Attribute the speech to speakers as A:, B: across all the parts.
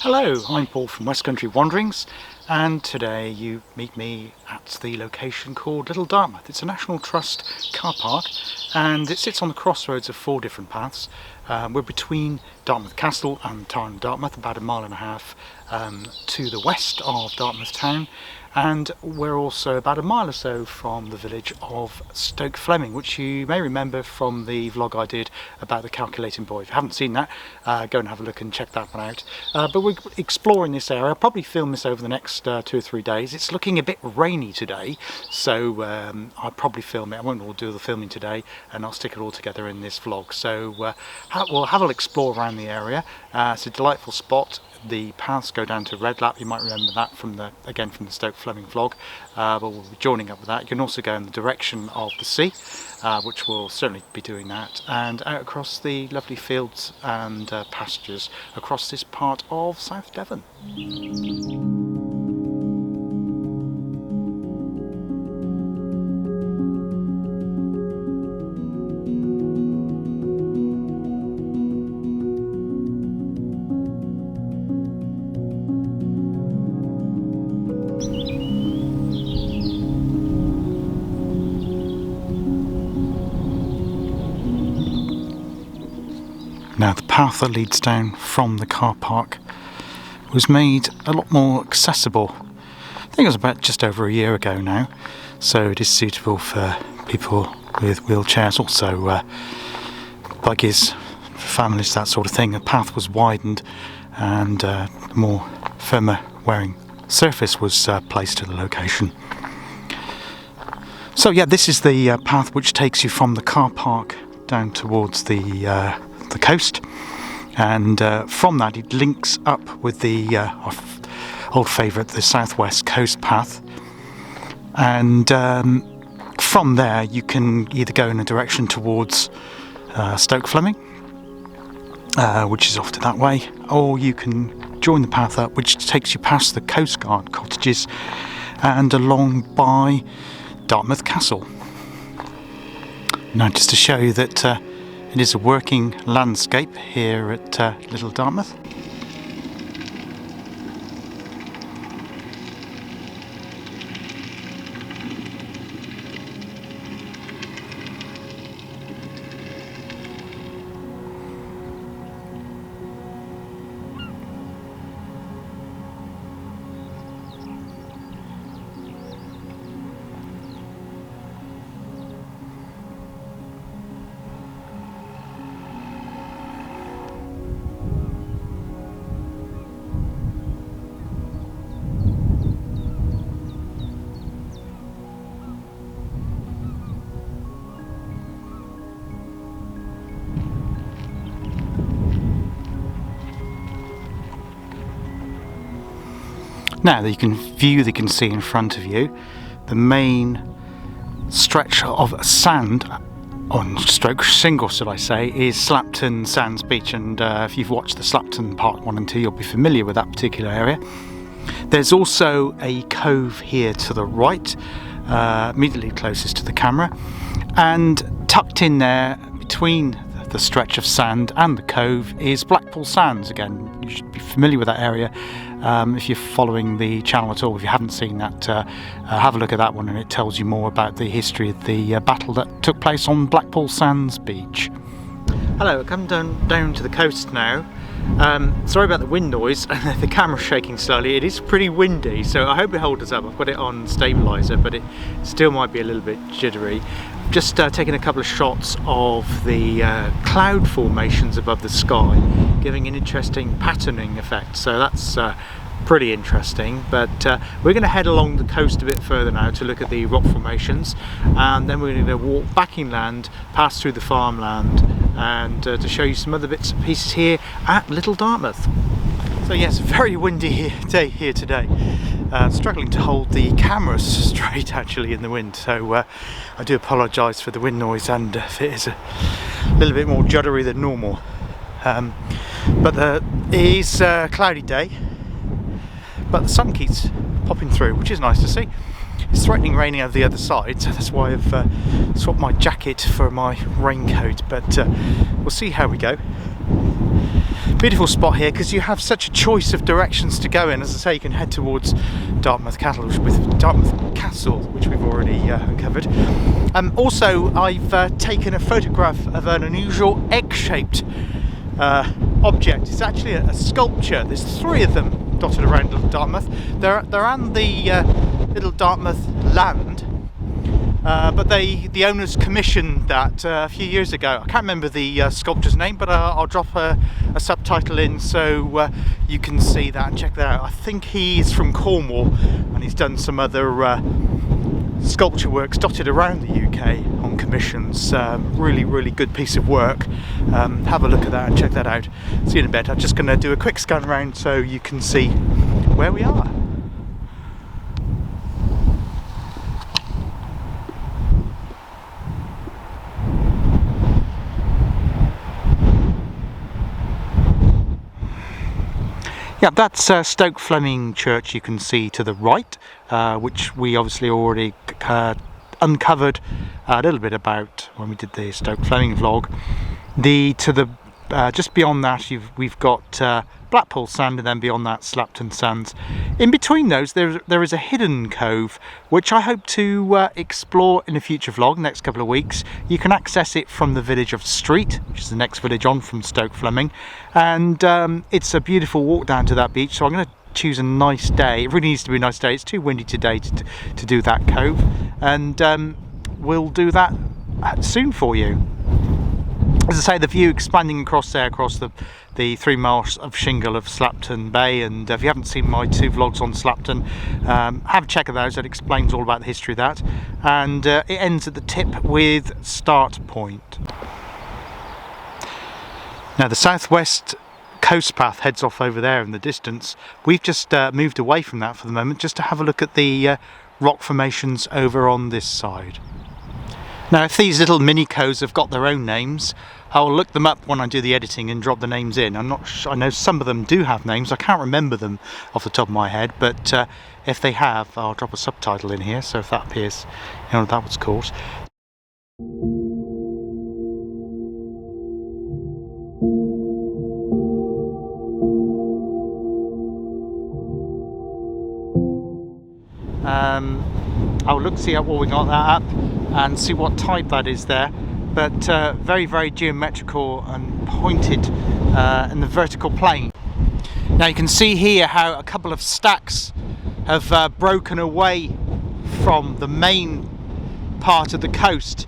A: Hello, I'm Paul from West Country Wanderings, and today you meet me at the location called Little Dartmouth. It's a National Trust car park and it sits on the crossroads of 4 different paths. We're between Dartmouth Castle and Town of Dartmouth, about 1.5 miles to the west of Dartmouth town, and we're also about 1 mile or so from the village of Stoke Fleming, which you may remember from the vlog I did about the calculating boy. If you haven't seen that, go and have a look and check that one out. But we're exploring this area. I'll probably film this over the next 2 or 3 days. It's looking a bit rainy today, so I'll probably film it. I won't all do the filming today, and I'll stick it all together in this vlog. So we'll have a explore around the area. It's a delightful spot. The paths go down to Redlap. You might remember that from the Stoke Fleming vlog, but we'll be joining up with that. You can also go in the direction of the sea, which we'll certainly be doing that, and out across the lovely fields and pastures across this part of South Devon. Now, the path that leads down from the car park was made a lot more accessible. I think it was about just over a year ago now, so it is suitable for people with wheelchairs, also buggies, for families, that sort of thing. The path was widened and a more firmer wearing surface was placed to the location. So yeah, this is the path which takes you from the car park down towards the coast, and from that it links up with the old favourite, the southwest coast path, and from there you can either go in a direction towards Stoke Fleming, which is off to that way, or you can join the path up which takes you past the Coast Guard cottages and along by Dartmouth Castle. Now, just to show you that it is a working landscape here at Little Dartmouth. Now that you can view, you can see in front of you the main stretch of sand, on stroke shingle should I say, is Slapton Sands Beach, and if you've watched the Slapton Part 1 and 2 you'll be familiar with that particular area. There's also a cove here to the right, immediately closest to the camera, and tucked in there between the stretch of sand and the cove is Blackpool Sands. Again, you should be familiar with that area if you're following the channel at all. If you haven't seen that, have a look at that one, and it tells you more about the history of the battle that took place on Blackpool Sands Beach. Hello, I've come down to the coast now. Sorry about the wind noise, the camera's shaking slightly. It is pretty windy, so I hope it holds us up. I've got it on stabiliser, but it still might be a little bit jittery. Just taking a couple of shots of the cloud formations above the sky, giving an interesting patterning effect, so that's pretty interesting. But we're going to head along the coast a bit further now to look at the rock formations, and then we're going to walk back inland, pass through the farmland, and to show you some other bits and pieces here at Little Dartmouth. So yes, very windy day here today. Struggling to hold the camera straight actually in the wind, so I do apologise for the wind noise, and if it is a little bit more juddery than normal. But it is a cloudy day, but the sun keeps popping through, which is nice to see. It's threatening raining over the other side, so that's why I've swapped my jacket for my raincoat, but we'll see how we go. Beautiful spot here because you have such a choice of directions to go in. As I say, you can head towards Dartmouth Castle, which we've already uncovered. Also, I've taken a photograph of an unusual egg-shaped object. It's actually a sculpture. There's 3 of them dotted around Little Dartmouth. They're on the Little Dartmouth land. But the owners commissioned that a few years ago. I can't remember the sculptor's name, but I'll drop a subtitle in so you can see that and check that out. I think he's from Cornwall, and he's done some other sculpture works dotted around the UK on commissions. Really good piece of work. Have a look at that and check that out. See you in a bit. I'm just going to do a quick scan around so you can see where we are. Yeah, that's Stoke Fleming Church you can see to the right, which we obviously already uncovered a little bit about when we did the Stoke Fleming vlog. Just beyond that we've got Blackpool Sand, and then beyond that Slapton Sands. In between those there is a hidden cove which I hope to explore in a future vlog next couple of weeks. You can access it from the village of Street, which is the next village on from Stoke Fleming, and it's a beautiful walk down to that beach. So I'm going to choose a nice day. It really needs to be a nice day. It's too windy today to do that cove, and we'll do that soon for you. As I say, the view expanding across the 3 miles of shingle of Slapton Bay, and if you haven't seen my 2 vlogs on Slapton, have a check of those. It explains all about the history of that, and it ends at the tip with Start Point. Now the southwest coast path heads off over there in the distance. We've just moved away from that for the moment just to have a look at the rock formations over on this side. Now if these little mini coves have got their own names, I'll look them up when I do the editing and drop the names in. I'm not sure, I know some of them do have names. I can't remember them off the top of my head, but if they have, I'll drop a subtitle in here, so if that appears, you know what that was called. I'll look, see what we got that up and see what type that is there, but very geometrical and pointed in the vertical plane. Now you can see here how a couple of stacks have broken away from the main part of the coast.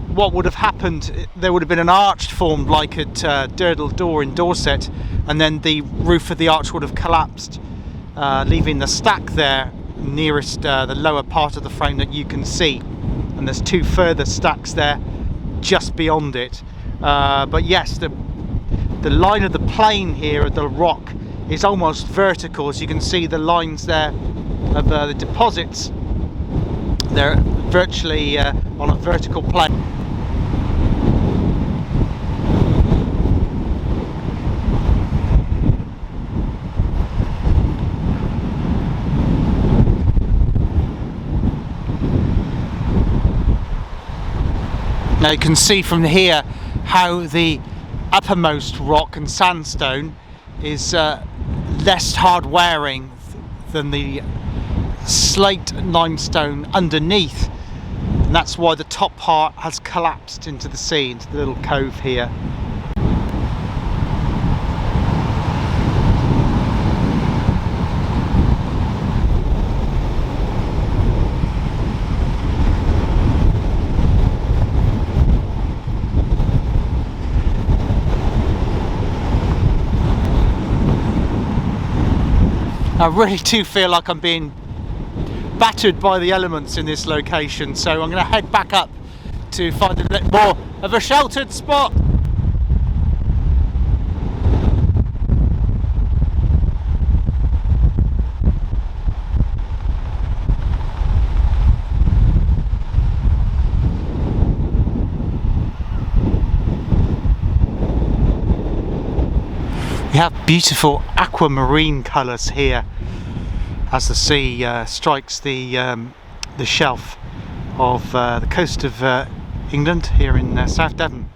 A: What would have happened, there would have been an arch formed like at Durdle Door in Dorset, and then the roof of the arch would have collapsed, leaving the stack there nearest the lower part of the frame that you can see, and there's 2 further stacks there just beyond it. But yes, the line of the plane here of the rock is almost vertical. As you can see, the lines there of the deposits, they're virtually on a vertical plane. Now you can see from here how the uppermost rock and sandstone is less hard wearing than the slate limestone underneath, and that's why the top part has collapsed into the sea, into the little cove here. I really do feel like I'm being battered by the elements in this location, so I'm going to head back up to find a bit more of a sheltered spot. We have beautiful aquamarine colours here as the sea strikes the shelf of the coast of England here in South Devon.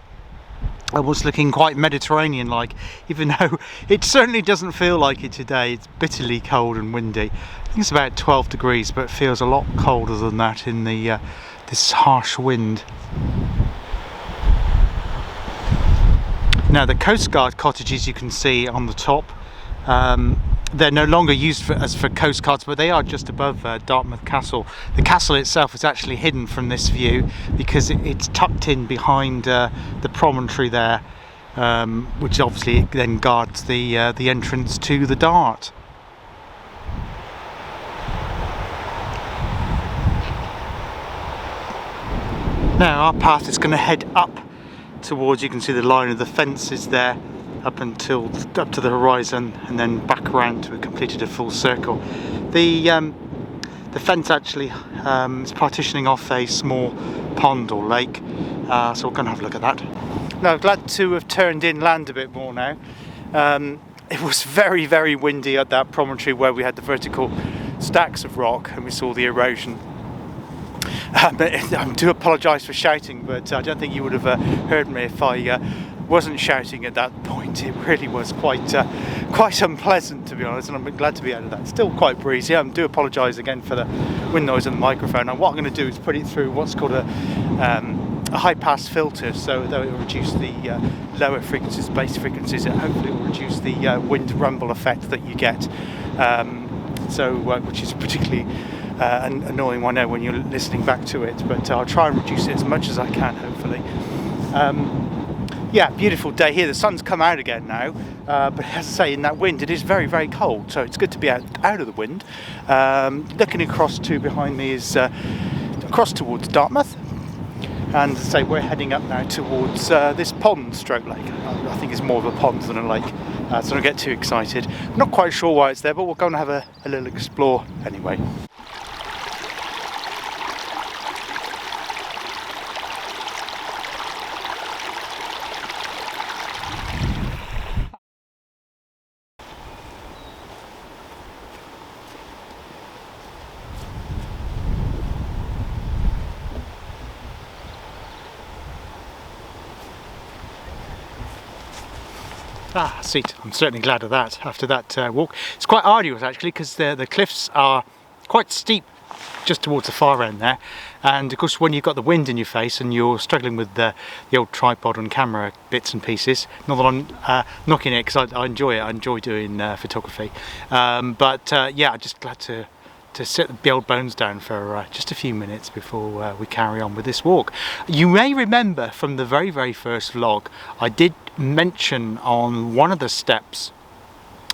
A: almost looking quite Mediterranean-like, even though it certainly doesn't feel like it today. It's bitterly cold and windy. I think it's about 12 degrees, but it feels a lot colder than that in the this harsh wind. Now the Coast Guard cottages you can see on the top, they're no longer used for coast guards, but they are just above Dartmouth Castle. The castle itself is actually hidden from this view because it's tucked in behind the promontory there, which obviously then guards the entrance to the Dart. Now our path is going to head up towards, you can see the line of the fences there, up to the horizon, and then back around to completed a full circle. The fence actually is partitioning off a small pond or lake, so we're going to have a look at that. Now, glad to have turned inland a bit more now. It was very, very windy at that promontory where we had the vertical stacks of rock and we saw the erosion. I do apologise for shouting, but I don't think you would have heard me if I wasn't shouting at that point. It really was quite unpleasant, to be honest, and I'm glad to be out of that. Still quite breezy. I do apologise again for the wind noise on the microphone. And what I'm going to do is put it through what's called a high pass filter, so though it will reduce the lower frequencies, bass frequencies, it hopefully will reduce the wind rumble effect that you get, which is particularly an annoying one now when you're listening back to it, but I'll try and reduce it as much as I can, hopefully. Yeah, beautiful day here. The sun's come out again now, but as I say, in that wind it is very, very cold, so it's good to be out of the wind. Looking across to behind me is across towards Dartmouth, and as I say, we're heading up now towards this pond stroke lake. I think it's more of a pond than a lake, so don't get too excited. I'm not quite sure why it's there, but we're going to have a little explore anyway. Seat. I'm certainly glad of that after that walk. It's quite arduous actually, because the cliffs are quite steep just towards the far end there, and of course when you've got the wind in your face and you're struggling with the old tripod and camera bits and pieces, not that I'm knocking it, because I enjoy it, I enjoy doing photography, but yeah, I'm just glad to sit the old bones down for just a few minutes before we carry on with this walk. You may remember from the very, very first vlog, I did mention on one of the steps,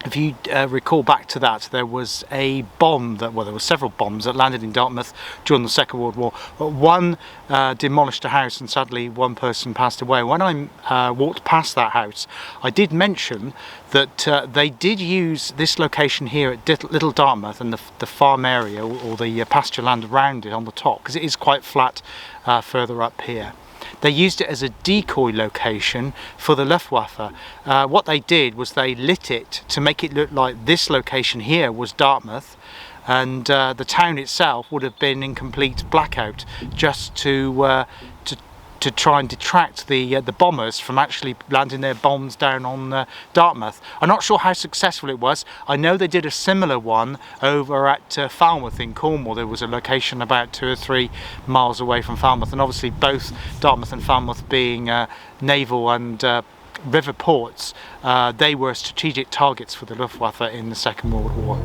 A: if you recall back to that, there was a bomb there were several bombs that landed in Dartmouth during the Second World War. One demolished a house, and sadly one person passed away. When I walked past that house, I did mention that they did use this location here at Little Dartmouth and the farm area, or the pasture land around it on the top, because it is quite flat further up here. They used it as a decoy location for the Luftwaffe. What they did was they lit it to make it look like this location here was Dartmouth, and the town itself would have been in complete blackout, just to try and detract the bombers from actually landing their bombs down on Dartmouth. I'm not sure how successful it was. I know they did a similar one over at Falmouth in Cornwall. There was a location about 2 or 3 miles away from Falmouth, and obviously both Dartmouth and Falmouth being naval and river ports, they were strategic targets for the Luftwaffe in the Second World War.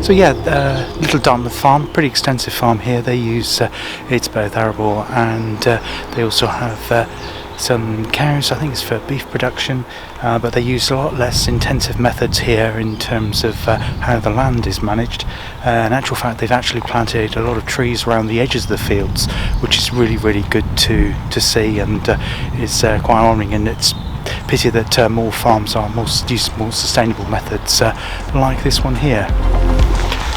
A: So yeah, little Dartmouth farm, pretty extensive farm here. They use it's both arable and they also have some cows. I think it's for beef production, but they use a lot less intensive methods here in terms of how the land is managed. In actual fact, they've actually planted a lot of trees around the edges of the fields, which is really good to see, and is quite honouring. And it's pity that more farms are use more sustainable methods like this one here.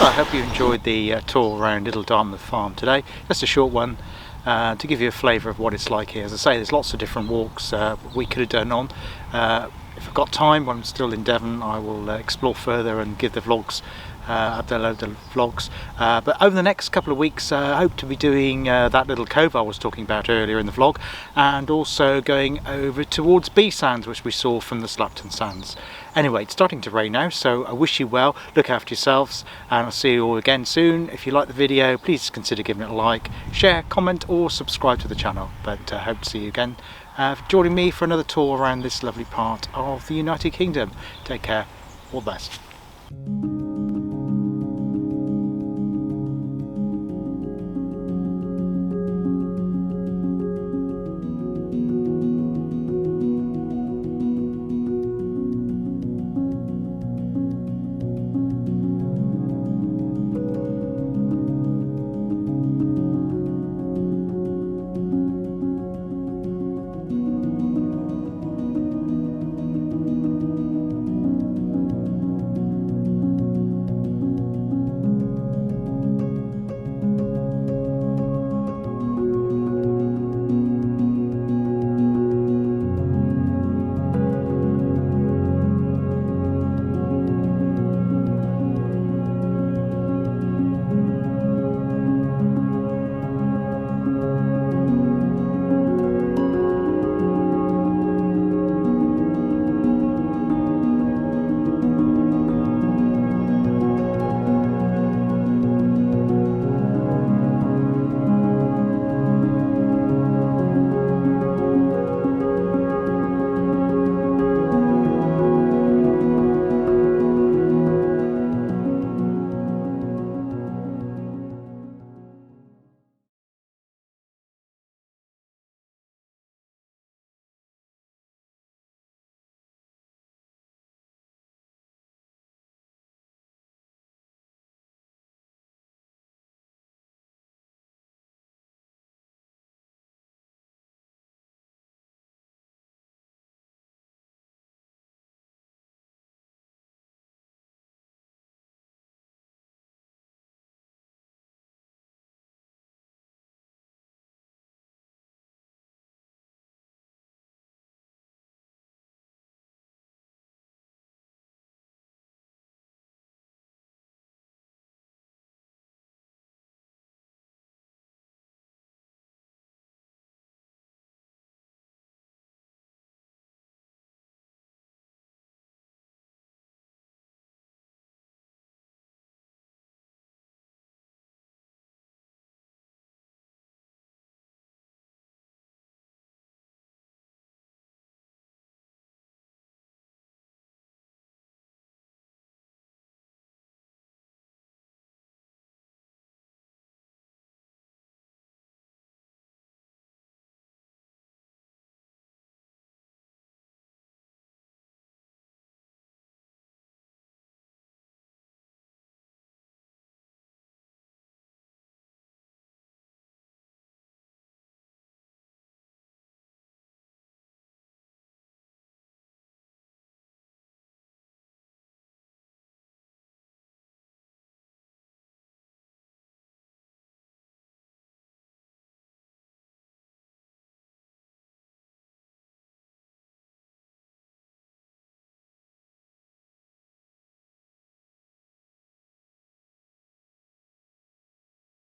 A: I hope you enjoyed the tour around Little Dartmouth Farm today. Just a short one to give you a flavour of what it's like here. As I say, there's lots of different walks we could have done on. If I've got time when I'm still in Devon, I will explore further and give the vlogs, upload the vlogs. But over the next couple of weeks, I hope to be doing that little cove I was talking about earlier in the vlog, and also going over towards B Sands, which we saw from the Slapton Sands. Anyway, it's starting to rain now, so I wish you well, look after yourselves, and I'll see you all again soon. If you like the video, please consider giving it a like, share, comment or subscribe to the channel. But I hope to see you again for joining me for another tour around this lovely part of the United Kingdom. Take care, all the best.